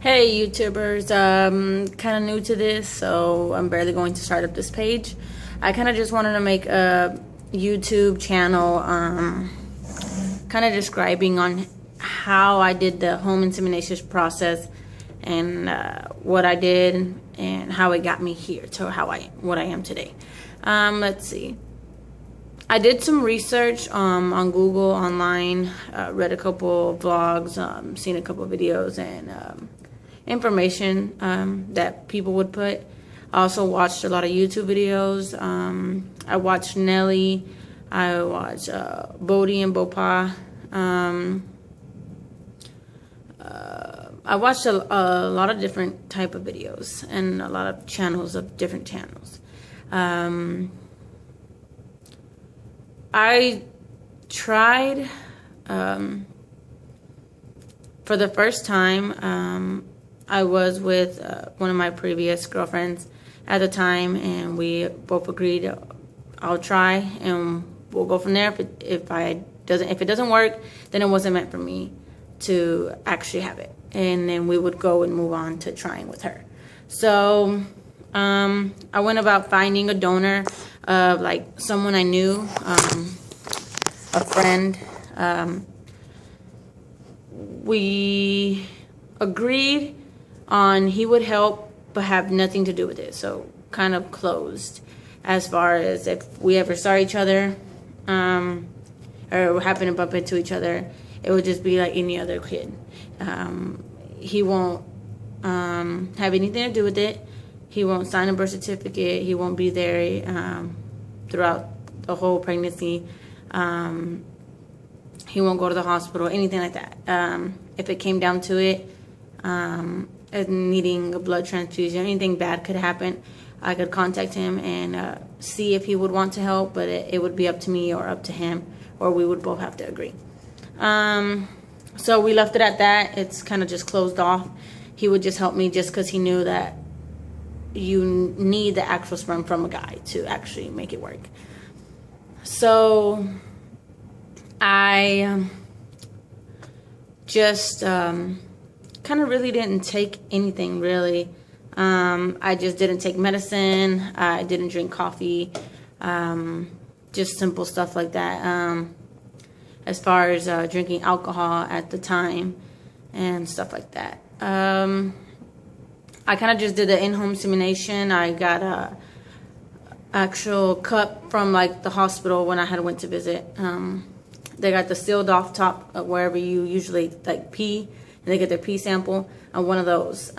Hey YouTubers, kind of new to this, so I'm barely going to start up this page. I kind of just wanted to make a YouTube channel kind of describing on how I did the home insemination process and what I did and how it got me here to what I am today. Let's see. I did some research on Google, online, read a couple vlogs, seen a couple videos, and information that people would put. I also watched a lot of YouTube videos. I watched Nelly. I watched Bodie and Bopa. I watched a lot of different type of videos and a lot of channels of different channels. I tried for the first time. I was with one of my previous girlfriends at the time, and we both agreed I'll try and we'll go from there. If it doesn't work, then it wasn't meant for me to actually have it, and then we would go and move on to trying with her. So I went about finding a donor of like someone I knew, a friend. We agreed on he would help but have nothing to do with it, so kind of closed as far as if we ever saw each other or happened to bump into each other, it would just be like any other kid. He won't have anything to do with it. He won't sign a birth certificate. He won't be there throughout the whole pregnancy. He won't go to the hospital, anything like that. If it came down to it, needing a blood transfusion, anything bad could happen, I could contact him and see if he would want to help, but it would be up to me or up to him, or we would both have to agree. So we left it at that. It's kind of just closed off. He would just help me just because he knew that you need the actual sperm from a guy to actually make it work. So I just kind of really didn't take anything really. I just didn't take medicine. I didn't drink coffee. Just simple stuff like that. As far as drinking alcohol at the time and stuff like that. I kind of just did the in-home insemination. I got a actual cup from like the hospital when I had went to visit. They got the sealed off top of wherever you usually like pee, and they get their pee sample on one of those.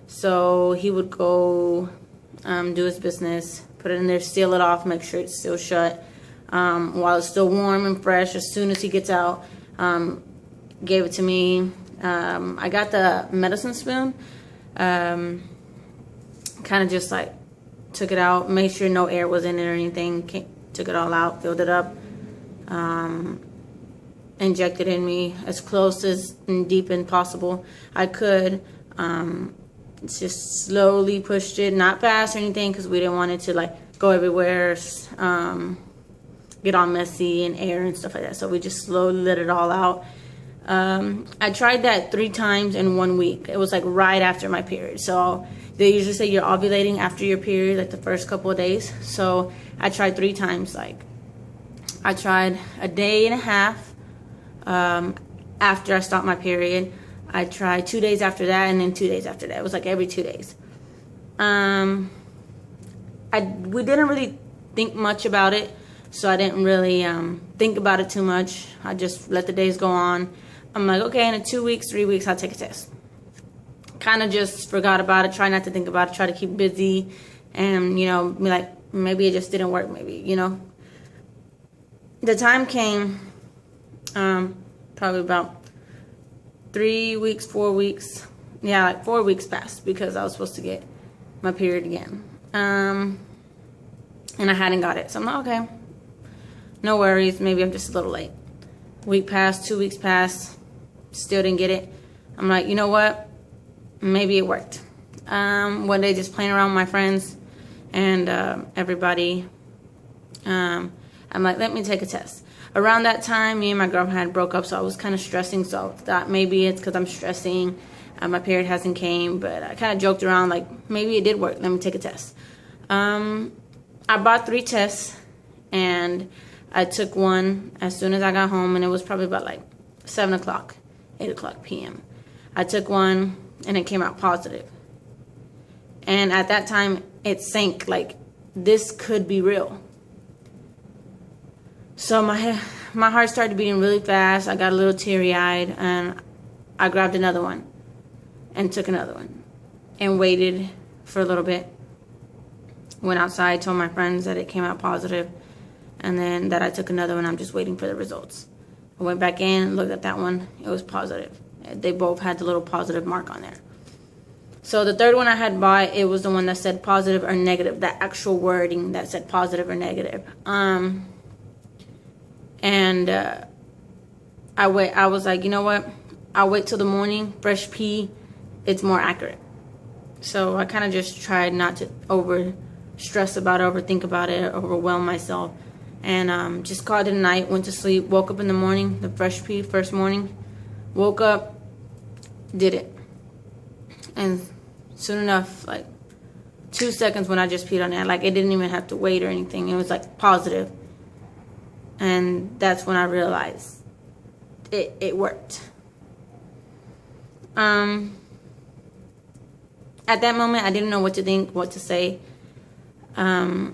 So he would go do his business, put it in there, seal it off, make sure it's still shut while it's still warm and fresh. As soon as he gets out, gave it to me. I got the medicine spoon, kind of just like took it out, made sure no air was in it or anything, took it all out, filled it up, injected in me as close as and deep as possible I could. Just slowly pushed it, not fast or anything, because we didn't want it to like go everywhere, get all messy and air and stuff like that. So we just slowly let it all out. I tried that 3 times in 1 week. It was like right after my period. So they usually say you're ovulating after your period, like the first couple of days. So I tried 3 times. Like I tried a day and a half after I stopped my period. I tried 2 days after that, and then 2 days after that. It was like every 2 days. We didn't really think much about it, so I didn't really think about it too much. I just let the days go on. I'm like, okay, in 2 weeks, 3 weeks, I'll take a test. Kind of just forgot about it, try not to think about it, try to keep busy, and, you know, be like, maybe it just didn't work, maybe, you know. The time came, probably about 3 weeks, 4 weeks. Yeah, like 4 weeks passed because I was supposed to get my period again. And I hadn't got it. So I'm like, okay, no worries. Maybe I'm just a little late. Week passed, 2 weeks passed. Still didn't get it. I'm like, you know what? Maybe it worked. One day just playing around with my friends and everybody. I'm like, let me take a test. around that time, me and my girlfriend had broke up, so I was kind of stressing. So I thought maybe it's because I'm stressing. My period hasn't came, but I kind of joked around like maybe it did work. Let me take a test. I bought 3 tests, and I took one as soon as I got home, and it was probably about like 7 o'clock, 8 o'clock p.m. I took one, and it came out positive. And at that time, it sank like this could be real. So my heart started beating really fast. I got a little teary-eyed, and I grabbed another one and took another one and waited for a little bit. Went outside, told my friends that it came out positive, and then that I took another one. I'm just waiting for the results. I went back in, looked at that one. It was positive. They both had the little positive mark on there. So the third one I had bought, it was the one that said positive or negative, that actual wording that said positive or negative. I was like, you know what? I'll wait till the morning, fresh pee, it's more accurate. So I kind of just tried not to over stress about it, overthink about it, overwhelm myself. And just called it a night, went to sleep, woke up in the morning, the fresh pee, first morning. Woke up, did it. And soon enough, like 2 seconds when I just peed on it, like it didn't even have to wait or anything. It was like positive. And that's when I realized it worked. At that moment, I didn't know what to think, what to say. I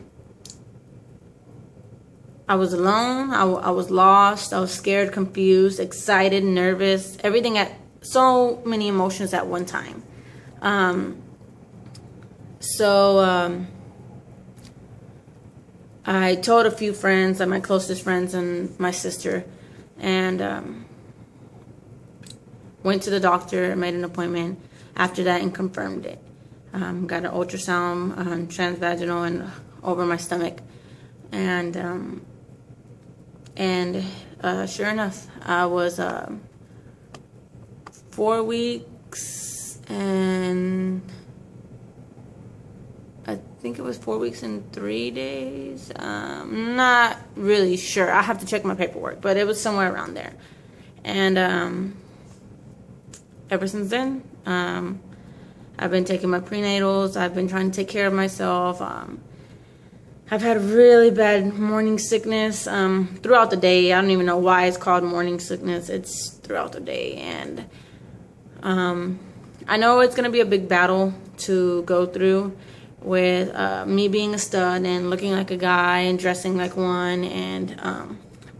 was alone. I was lost. I was scared, confused, excited, nervous. Everything at so many emotions at one time. I told a few friends, like my closest friends and my sister, and went to the doctor, made an appointment after that, and confirmed it. Got an ultrasound, transvaginal, and over my stomach, and sure enough, I was 4 weeks, and I think it was 4 weeks and 3 days. Not really sure. I have to check my paperwork, but it was somewhere around there. And ever since then, I've been taking my prenatals. I've been trying to take care of myself. I've had really bad morning sickness throughout the day. I don't even know why it's called morning sickness. It's throughout the day. And I know it's going to be a big battle to go through with me being a stud and looking like a guy and dressing like one, and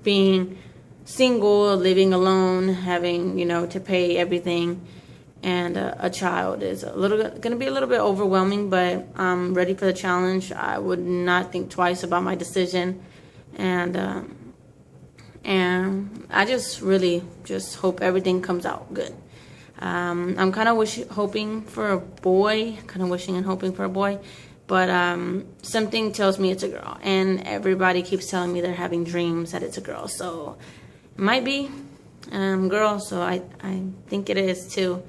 being single, living alone, having, to pay everything, and a child is going to be a little bit overwhelming, but I'm ready for the challenge. I would not think twice about my decision, and I just really just hope everything comes out good. I'm kind of hoping for a boy, but something tells me it's a girl, and everybody keeps telling me they're having dreams that it's a girl, so it might be girl, so I think it is too.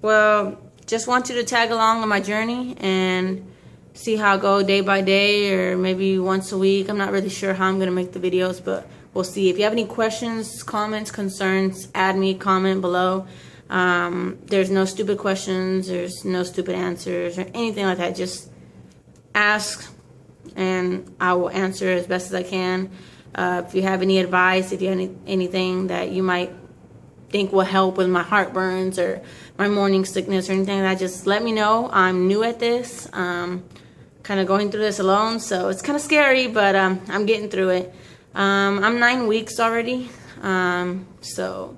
Well, just want you to tag along on my journey and see how I go day by day, or maybe once a week. I'm not really sure how I'm going to make the videos, but we'll see. If you have any questions, comments, concerns, add me, comment below. There's no stupid questions. There's no stupid answers or anything like that. Just ask, and I will answer as best as I can. If you have any advice, if you have anything that you might think will help with my heartburns or my morning sickness or anything like that, just let me know. I'm new at this. Kind of going through this alone, so it's kind of scary, but I'm getting through it. I'm 9 weeks already, so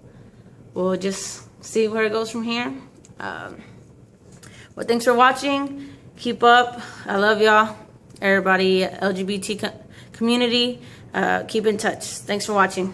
we'll just see where it goes from here. Well, thanks for watching. Keep up. I love y'all. Everybody, LGBT community, keep in touch. Thanks for watching.